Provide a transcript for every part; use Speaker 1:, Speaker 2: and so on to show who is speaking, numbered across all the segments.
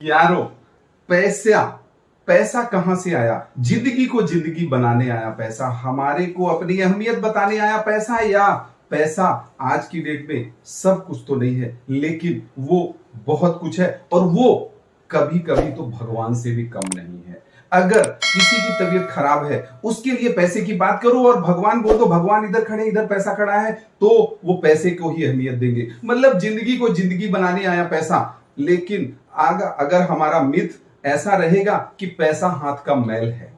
Speaker 1: यारो, पैसा पैसा कहां से आया? जिंदगी को जिंदगी बनाने आया पैसा, हमारे को अपनी अहमियत बताने आया पैसा। या पैसा आज की डेट में सब कुछ तो नहीं है, लेकिन वो बहुत कुछ है, और वो कभी कभी तो भगवान से भी कम नहीं है। अगर किसी की तबीयत खराब है, उसके लिए पैसे की बात करो और भगवान बोल दो, भगवान इधर खड़े, इधर पैसा खड़ा है, तो वो पैसे को ही अहमियत देंगे। मतलब जिंदगी को जिंदगी बनाने आया पैसा। लेकिन अगर हमारा मिथ ऐसा रहेगा कि पैसा हाथ का मैल है,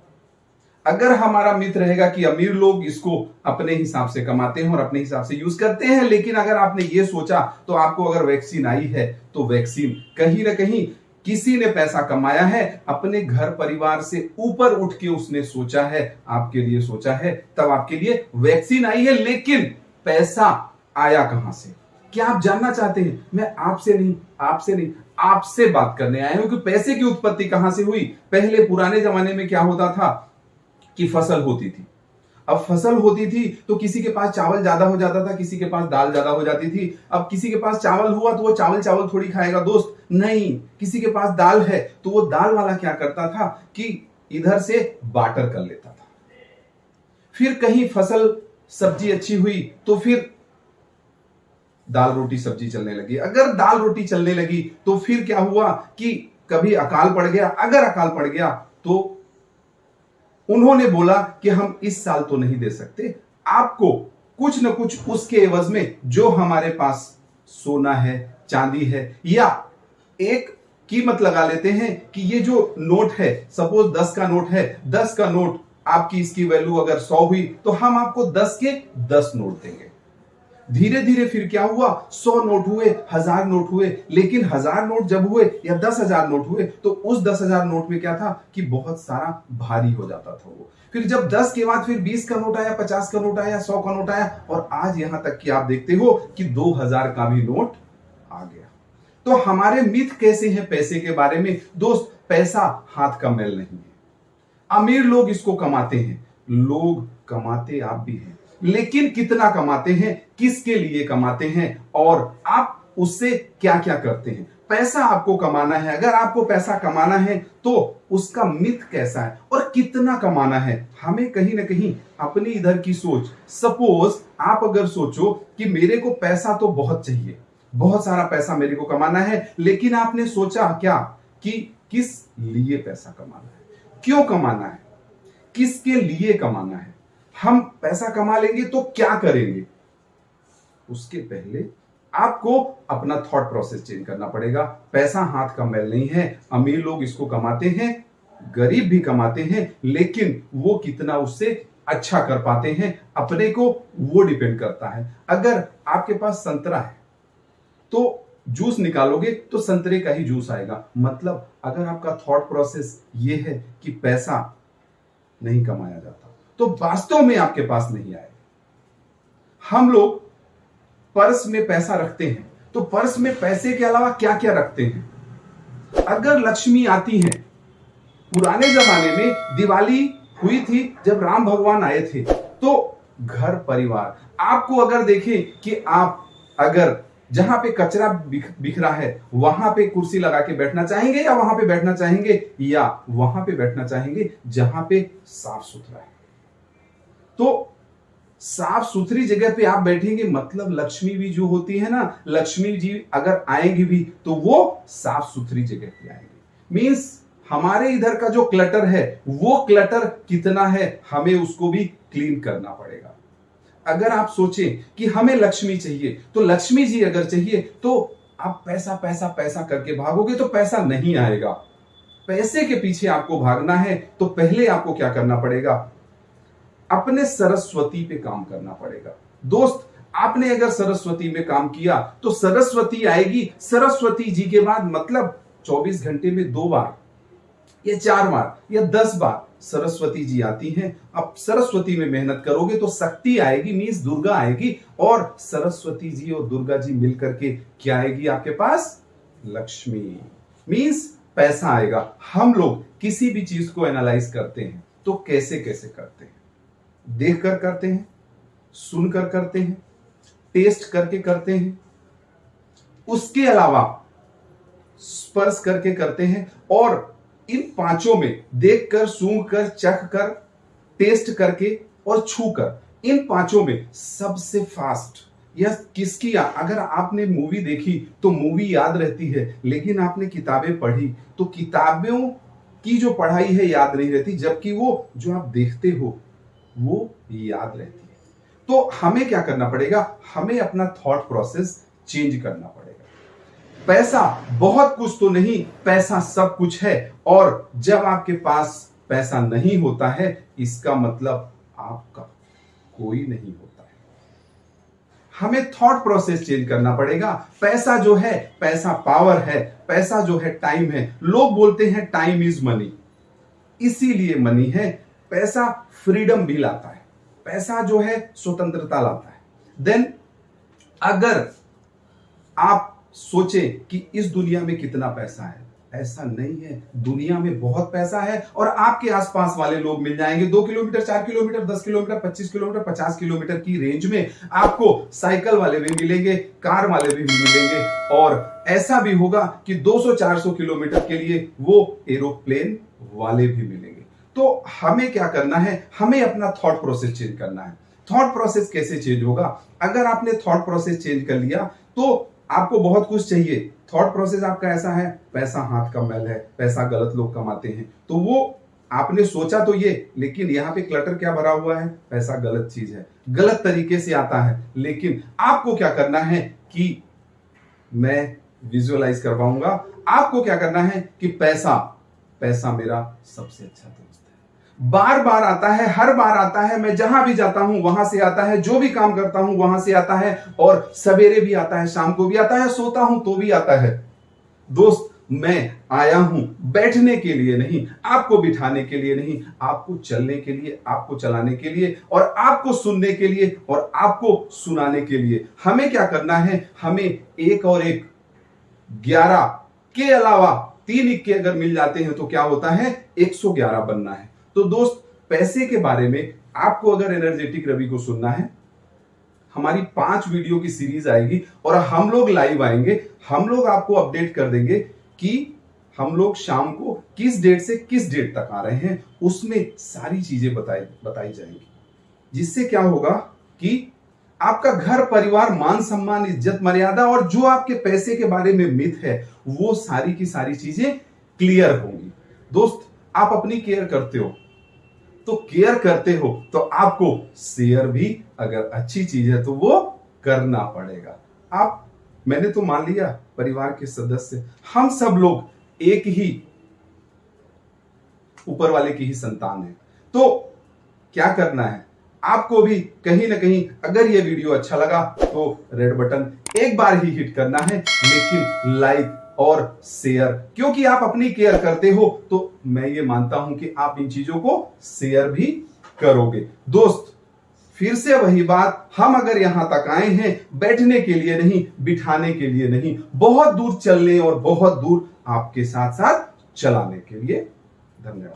Speaker 1: अगर हमारा मिथ रहेगा कि अमीर लोग इसको अपने हिसाब से कमाते हैं और अपने हिसाब से यूज करते हैं, लेकिन अगर आपने ये सोचा तो आपको अगर वैक्सीन आई है तो वैक्सीन कहीं ना कहीं किसी ने पैसा कमाया है, अपने घर परिवार से ऊपर उठ के उसने सोचा है, आपके लिए सोचा है, तब आपके लिए वैक्सीन आई है। लेकिन पैसा आया कहां से? क्या आप जानना चाहते हैं? मैं आपसे नहीं आपसे बात करने आया हूं कि पैसे की उत्पत्ति कहां से हुई। पहले पुराने जमाने में क्या होता था कि फसल होती थी। अब फसल होती थी तो किसी के पास चावल ज्यादा हो जाता था, किसी के पास दाल ज्यादा हो जाती थी। अब किसी के पास चावल हुआ तो वो चावल थोड़ी खाएगा दोस्त, नहीं। किसी के पास दाल है तो वो दाल वाला क्या करता था कि इधर से बार्टर कर लेता था। फिर कहीं फसल सब्जी अच्छी हुई तो फिर दाल रोटी सब्जी चलने लगी। अगर दाल रोटी चलने लगी तो फिर क्या हुआ कि कभी अकाल पड़ गया। अगर अकाल पड़ गया तो उन्होंने बोला कि हम इस साल तो नहीं दे सकते, आपको कुछ न कुछ उसके एवज में, जो हमारे पास सोना है, चांदी है, या एक कीमत लगा लेते हैं कि ये जो नोट है, सपोज 10 का नोट है, 10 का नोट आपकी इसकी वैल्यू अगर 100 हुई तो हम आपको 10 के 10 नोट देंगे। धीरे धीरे फिर क्या हुआ, 100 नोट हुए, 1000 नोट हुए। लेकिन 1000 नोट जब हुए या 10,000 नोट हुए तो उस 10,000 नोट में क्या था कि बहुत सारा भारी हो जाता था वो। फिर जब 10 के बाद फिर 20 का नोट आया, 50 का नोट आया, 100 का नोट आया, और आज यहां तक कि आप देखते हो कि 2000 का भी नोट आ गया। तो हमारे मिथ कैसे हैं पैसे के बारे में? दोस्त, पैसा हाथ का मैल नहीं है। अमीर लोग इसको कमाते हैं, लोग कमाते आप भी हैं, लेकिन कितना कमाते हैं, किसके लिए कमाते हैं, और आप उससे क्या क्या करते हैं? पैसा आपको कमाना है, अगर आपको पैसा कमाना है तो उसका मिथ कैसा है और कितना कमाना है? हमें कहीं ना कहीं अपनी इधर की सोच, सपोज आप अगर सोचो कि मेरे को पैसा तो बहुत चाहिए, बहुत सारा पैसा मेरे को कमाना है, लेकिन आपने सोचा क्या कि किस लिए पैसा कमाना है, क्यों कमाना है, किसके लिए कमाना है, हम पैसा कमा लेंगे तो क्या करेंगे? उसके पहले आपको अपना थॉट प्रोसेस चेंज करना पड़ेगा। पैसा हाथ का मैल नहीं है। अमीर लोग इसको कमाते हैं, गरीब भी कमाते हैं, लेकिन वो कितना उससे अच्छा कर पाते हैं अपने को, वो डिपेंड करता है। अगर आपके पास संतरा है तो जूस निकालोगे तो संतरे का ही जूस आएगा। मतलब अगर आपका थॉट प्रोसेस ये है कि पैसा नहीं कमाया जाता तो वास्तव में आपके पास नहीं आएगा। हम लोग पर्स में पैसा रखते हैं तो पर्स में पैसे के अलावा क्या क्या रखते हैं? अगर लक्ष्मी आती है, पुराने जमाने में दिवाली हुई थी जब राम भगवान आए थे, तो घर परिवार, आपको अगर देखें कि आप अगर जहां पे कचरा बिखरा है वहां पे कुर्सी लगा के बैठना चाहेंगे, या वहां पे बैठना चाहेंगे, या वहां पे बैठना चाहेंगे जहां पे साफ सुथरा है? तो साफ सुथरी जगह पे आप बैठेंगे, मतलब लक्ष्मी भी जो होती है ना, लक्ष्मी जी अगर आएंगी भी तो वो साफ सुथरी जगह पे आएंगे। मींस हमारे इधर का जो क्लटर है, वो क्लटर कितना है, हमें उसको भी क्लीन करना पड़ेगा। अगर आप सोचें कि हमें लक्ष्मी चाहिए, तो लक्ष्मी जी अगर चाहिए तो आप पैसा पैसा पैसा करके भागोगे तो पैसा नहीं आएगा। पैसे के पीछे आपको भागना है तो पहले आपको क्या करना पड़ेगा? अपने सरस्वती पे काम करना पड़ेगा। दोस्त, आपने अगर सरस्वती में काम किया तो सरस्वती आएगी। सरस्वती जी के बाद मतलब 24 घंटे में 2 बार या 4 बार या 10 बार सरस्वती जी आती हैं। अब सरस्वती में मेहनत करोगे तो शक्ति आएगी, मींस दुर्गा आएगी, और सरस्वती जी और दुर्गा जी मिलकर के क्या आएगी आपके पास? लक्ष्मी, मींस पैसा आएगा। हम लोग किसी भी चीज को एनालाइज करते हैं तो कैसे कैसे करते हैं? देख कर करते हैं, सुनकर करते हैं, टेस्ट करके करते हैं। उसके अलावा स्पर्श करके करते हैं, और इन पांचों में देखकर, सूंघकर, चखकर, टेस्ट करके और छूकर, इन पांचों में सबसे फास्ट यह किसकी, अगर आपने मूवी देखी तो मूवी याद रहती है, लेकिन आपने किताबें पढ़ी तो किताबों की जो पढ़ाई है याद नहीं रहती, जबकि वो जो आप देखते हो वो याद रहती है। तो हमें क्या करना पड़ेगा, हमें अपना थॉट प्रोसेस चेंज करना पड़ेगा। पैसा बहुत कुछ तो नहीं, पैसा सब कुछ है, और जब आपके पास पैसा नहीं होता है इसका मतलब आपका कोई नहीं होता है। हमें थॉट प्रोसेस चेंज करना पड़ेगा। पैसा जो है, पैसा पावर है, पैसा जो है टाइम है। लोग बोलते हैं टाइम इज मनी, इसीलिए मनी है। पैसा फ्रीडम भी लाता है, पैसा जो है स्वतंत्रता लाता है। देन अगर आप सोचे कि इस दुनिया में कितना पैसा है, ऐसा नहीं है। दुनिया में बहुत पैसा है और आपके आसपास वाले लोग मिल जाएंगे। 2 kilometre, 4 kilometre, 10 kilometre, 25 kilometre, 50 kilometre की रेंज में आपको साइकिल वाले भी मिलेंगे, कार वाले भी मिलेंगे, और ऐसा भी होगा कि 200-400 किलोमीटर के लिए वो एरोप्लेन वाले भी मिलेंगे। तो हमें क्या करना है, हमें अपना थॉट प्रोसेस चेंज करना है। थॉट प्रोसेस कैसे चेंज होगा, अगर आपने थॉट प्रोसेस चेंज कर लिया तो आपको बहुत कुछ चाहिए। थॉट प्रोसेस आपका ऐसा है, पैसा हाथ का मैल है, पैसा गलत लोग कमाते हैं, तो वो आपने सोचा तो ये, लेकिन यहां पे क्लटर क्या भरा हुआ है, पैसा गलत चीज है, गलत तरीके से आता है। लेकिन आपको क्या करना है कि मैं विजुअलाइज करवाऊंगा, आपको क्या करना है कि पैसा मेरा सबसे अच्छा दोस्त है। बार बार आता है, हर बार आता है, मैं जहां भी जाता हूं वहां से आता है, जो भी काम करता हूं वहां से आता है, और सवेरे भी आता है, शाम को भी आता है, सोता हूं तो भी आता है। दोस्त, मैं आया हूं बैठने के लिए नहीं, आपको बिठाने के लिए नहीं, आपको चलने के लिए, आपको चलाने के लिए, और आपको सुनने के लिए, और आपको सुनाने के लिए। हमें क्या करना है, हमें 1 और 1 11 के अलावा 3 इक्के अगर मिल जाते हैं तो क्या होता है, 111 बनना है। तो दोस्त, पैसे के बारे में आपको अगर एनर्जेटिक रवि को सुनना है, हमारी 5 वीडियो की सीरीज आएगी और हम लोग लाइव आएंगे। हम लोग आपको अपडेट कर देंगे कि हम लोग शाम को किस डेट से किस डेट तक आ रहे हैं, उसमें सारी चीजें बताई जाएंगी, जिससे क्या होगा कि आपका घर परिवार, मान सम्मान, इज्जत मर्यादा और जो आपके पैसे के बारे में मिथ है वो सारी की सारी चीजें क्लियर होंगी। दोस्त, आप अपनी केयर करते हो तो केयर करते हो तो आपको शेयर भी अगर अच्छी चीज है तो वो करना पड़ेगा। मैंने तो मान लिया परिवार के सदस्य, हम सब लोग एक ही ऊपर वाले की ही संतान है। तो क्या करना है, आपको भी कहीं ना कहीं अगर ये वीडियो अच्छा लगा तो रेड बटन एक बार ही हिट करना है, लेकिन लाइक और शेयर, क्योंकि आप अपनी केयर करते हो तो मैं ये मानता हूं कि आप इन चीजों को शेयर भी करोगे। दोस्त, फिर से वही बात, हम अगर यहां तक आए हैं बैठने के लिए नहीं, बिठाने के लिए नहीं, बहुत दूर चलने और बहुत दूर आपके साथ साथ चलाने के लिए। धन्यवाद।